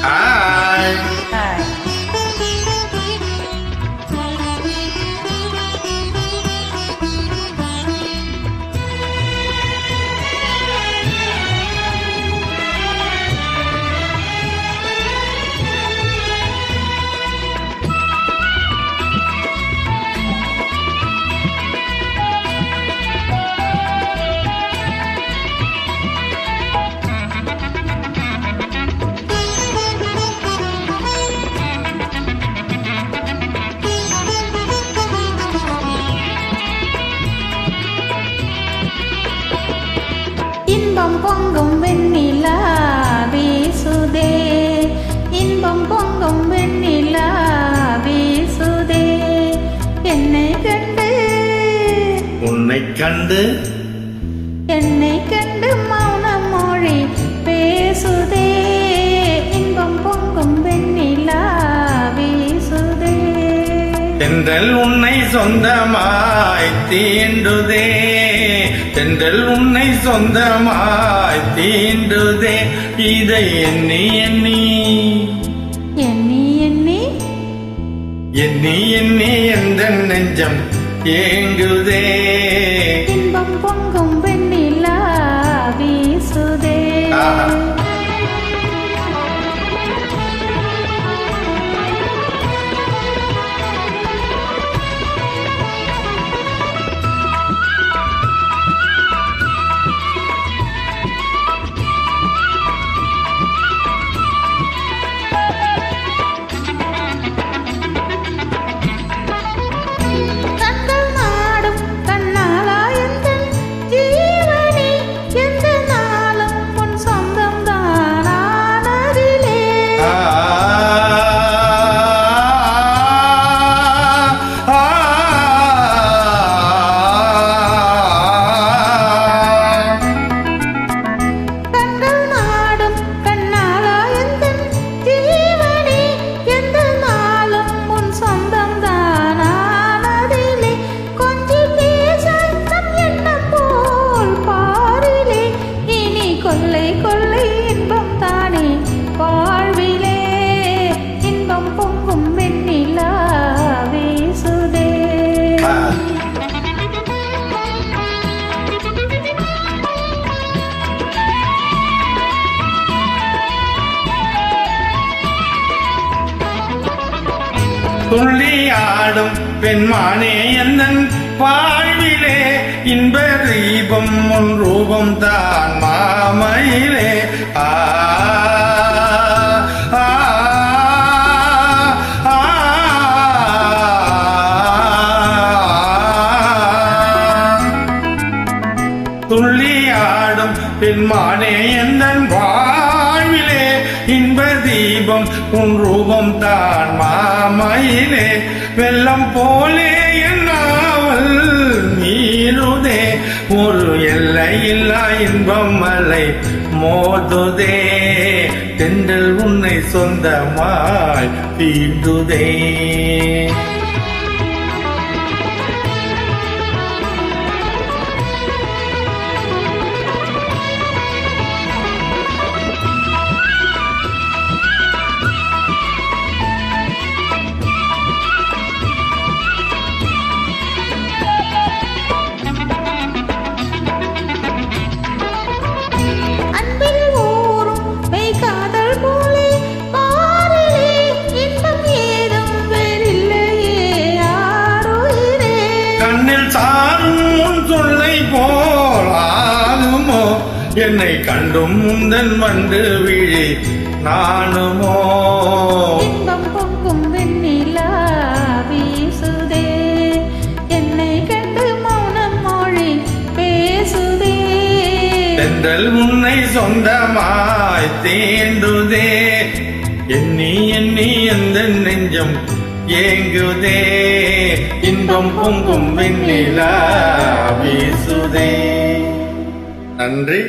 Hi. Hi. இன்பம் பொங்கும் வெண்ணிலா வீசுதே, இன்பம் பொங்கும் வெண்ணிலா வீசுதே, என்னை கண்டு உன்னை கண்டு என்னை கண்டு மௌன மொழி பேசுதே, இன்பம் பொங்கும் வெண்ணிலா வீசுதே. தென்றல் உன்னை சொந்தமாய் தீண்டுதே, தென்றல் உன்னை சொந்தமாய் தீண்டுதே, இதை எண்ணி எண்ணி எண்ணி எண்ணி எண்ணி எண்ணி எந்த நெஞ்சம் ஏங்குதே. இன்பம் பொங்கும் வெண்ணிலா வீசுதே. துள்ளி ஆடும் பெண்மானே என்னன் வாழ்விலே, இன்ப தீபம் உன் ரூபம் தான் மாமையிலே. ஆ துள்ளி ஆடும் பெண்மானே என்னன் வாழ்விலே, இன்ப தீபம் உன் ரூபம் தான் மாமையிலே. வெள்ளம் போலே என்னாவல் நீருதே, ஒரு எல்லையில்லா இன்பம் மலை மோதுதே, தென்றல் உன்னை சொந்தமாய் தீண்டுதே. என்னை கண்டும் முந்தன் வந்து விழி நானுமோ. இன்பம் பொங்கும் வெண்ணிலா வீசுதே, என்னை கண்டு மௌனம் மொழி பேசுதே, தென்றல் உன்னை சொந்தமாய் தீண்டுதே, எண்ணி எண்ணி எந்த நெஞ்சம் ஏங்குதே, இன்பம் பொங்கும் வெண்ணிலா வீசுதே. நன்றி.